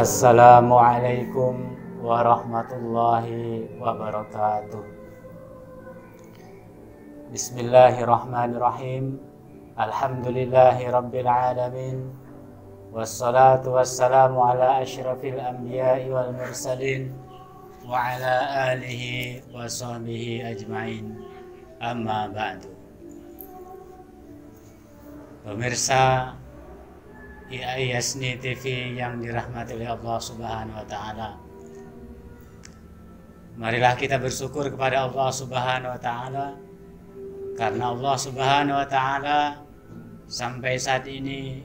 Assalamualaikum warahmatullahi wabarakatuh. Bismillahirrahmanirrahim. Alhamdulillahi rabbil alamin. Wassalatu wassalamu ala asyrafil anbiya'i wal mursalin wa ala alihi wa sahbihi ajma'in. Amma ba'du. Pemirsa IAISNI TV yang dirahmati oleh Allah Subhanahu wa taala. Marilah kita bersyukur kepada Allah Subhanahu wa taala karena Allah Subhanahu wa taala sampai saat ini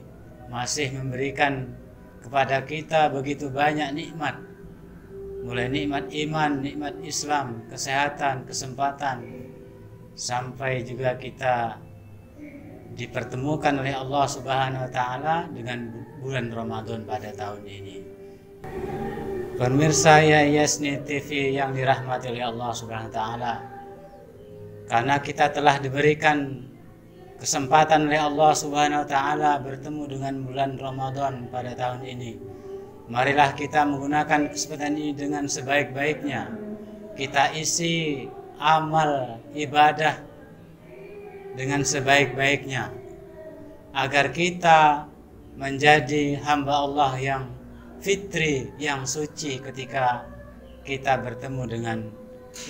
masih memberikan kepada kita begitu banyak nikmat. Mulai nikmat iman, nikmat Islam, kesehatan, kesempatan, sampai juga kita dipertemukan oleh Allah Subhanahu wa taala dengan bulan Ramadan pada tahun ini. Pemirsa IAISNI TV yang dirahmati oleh Allah Subhanahu wa taala, karena kita telah diberikan kesempatan oleh Allah Subhanahu wa taala bertemu dengan bulan Ramadan pada tahun ini, marilah kita menggunakan kesempatan ini dengan sebaik-baiknya. Kita isi amal ibadah dengan sebaik-baiknya agar kita menjadi hamba Allah yang fitri, yang suci ketika kita bertemu dengan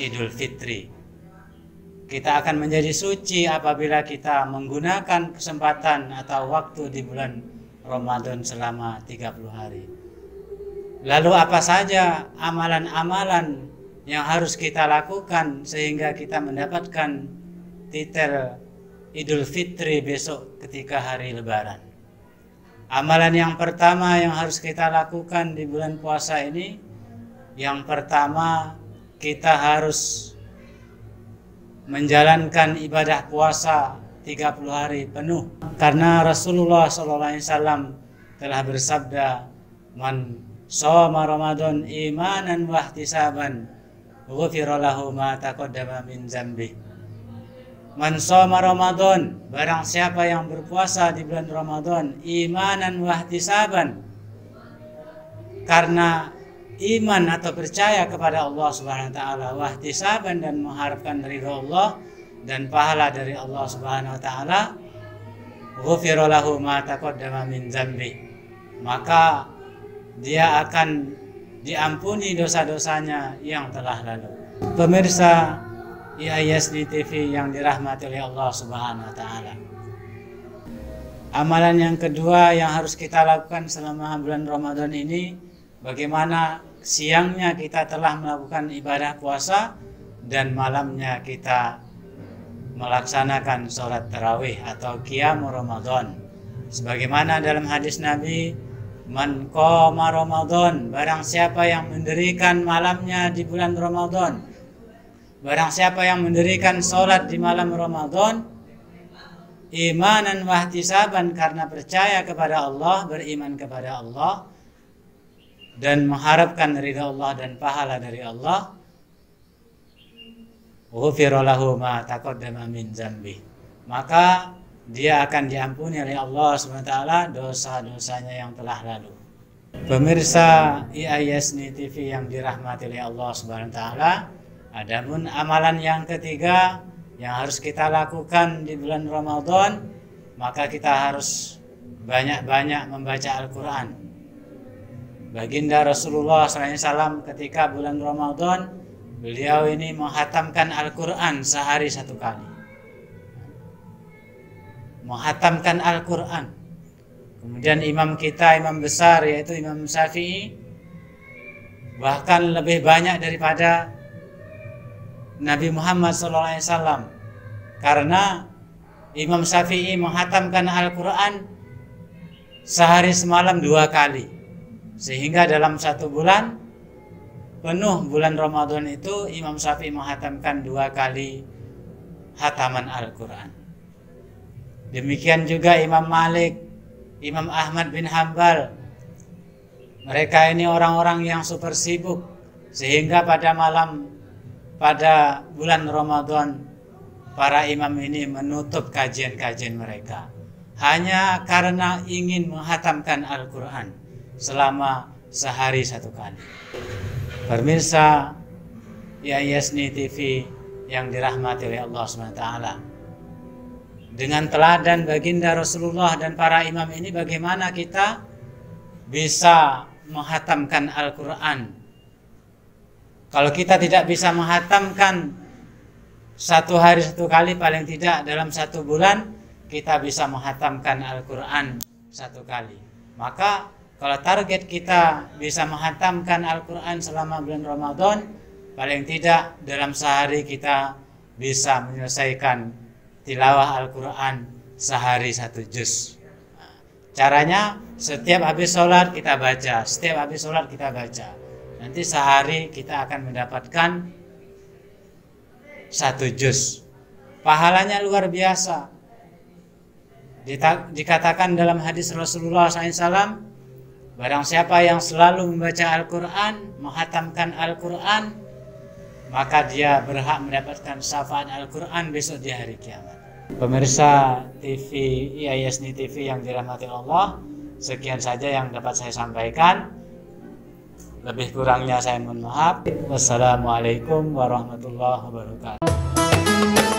Idul Fitri. Kita akan menjadi suci apabila kita menggunakan kesempatan atau waktu di bulan Ramadan selama 30 hari. Lalu apa saja amalan-amalan yang harus kita lakukan sehingga kita mendapatkan titel Idul Fitri besok ketika hari Lebaran? Amalan yang pertama yang harus kita lakukan di bulan puasa ini, yang pertama kita harus menjalankan ibadah puasa 30 hari penuh. Karena Rasulullah SAW telah bersabda, "Man shoma Ramadan imanan wa ihtisaban, ghufira lahu ma taqaddama min dzambi." Man shoma Ramadan, barang siapa yang berpuasa di bulan Ramadan imanan wa ihtisaban, karena iman atau percaya kepada Allah Subhanahu wa taala, wa ihtisaban, dan mengharapkan ridha Allah dan pahala dari Allah Subhanahu wa taala, ghufira lahu ma taqaddama min dzambi, maka dia akan diampuni dosa-dosanya yang telah lalu. Pemirsa IAISNI TV yang dirahmati oleh Allah Subhanahu wa taala, amalan yang kedua yang harus kita lakukan selama bulan Ramadan ini, bagaimana siangnya kita telah melakukan ibadah puasa dan malamnya kita melaksanakan sholat tarawih atau qiyam Ramadan. Sebagaimana dalam hadis Nabi, "Man qoma Ramadan", barang siapa yang mendirikan malamnya di bulan Ramadan, barang siapa yang mendirikan sholat di malam Ramadan, imanan wa ihtisaban, karena percaya kepada Allah, beriman kepada Allah dan mengharapkan ridha Allah dan pahala dari Allah, ghufira lahu ma taqaddama min dzambi, maka dia akan diampuni oleh Allah SWT dosa-dosanya yang telah lalu. Pemirsa IAISNI TV yang dirahmati oleh Allah SWT, adapun amalan yang ketiga yang harus kita lakukan di bulan Ramadan, maka kita harus banyak-banyak membaca Al-Quran. Baginda Rasulullah SAW ketika bulan Ramadan, beliau ini menghatamkan Al-Quran sehari 1 kali. Menghatamkan Al-Quran. Kemudian imam kita, imam besar yaitu Imam Syafi'i, bahkan lebih banyak daripada Nabi Muhammad SAW, karena Imam Syafi'i menghatamkan Al-Quran sehari semalam 2 kali, sehingga dalam 1 bulan penuh bulan Ramadan itu Imam Syafi'i menghatamkan 2 kali hataman Al-Quran. Demikian juga Imam Malik, Imam Ahmad bin Hanbal. Mereka ini orang-orang yang super sibuk, sehingga pada bulan Ramadan para imam ini menutup kajian-kajian mereka hanya karena ingin menghatamkan Al-Quran selama sehari 1 kali. Pemirsa Yasni TV yang dirahmati oleh Allah SWT, dengan teladan baginda Rasulullah dan para imam ini, bagaimana kita bisa menghatamkan Al-Quran? Kalau kita tidak bisa menghatamkan 1 hari 1 kali, paling tidak dalam 1 bulan kita bisa menghatamkan Al-Quran 1 kali. Maka kalau target kita bisa menghatamkan Al-Quran selama bulan Ramadan, paling tidak dalam sehari kita bisa menyelesaikan tilawah Al-Quran sehari 1 juz. Caranya, setiap habis sholat kita baca, setiap habis sholat kita baca. Nanti sehari kita akan mendapatkan 1 juz. Pahalanya luar biasa. Dikatakan dalam hadis Rasulullah SAW, barang siapa yang selalu membaca Al-Quran, menghatamkan Al-Quran, maka dia berhak mendapatkan syafaat Al-Quran besok di hari kiamat. Pemirsa TV Yasni TV yang dirahmati Allah, sekian saja yang dapat saya sampaikan. Lebih kurangnya saya mohon maaf. Wassalamualaikum warahmatullahi wabarakatuh.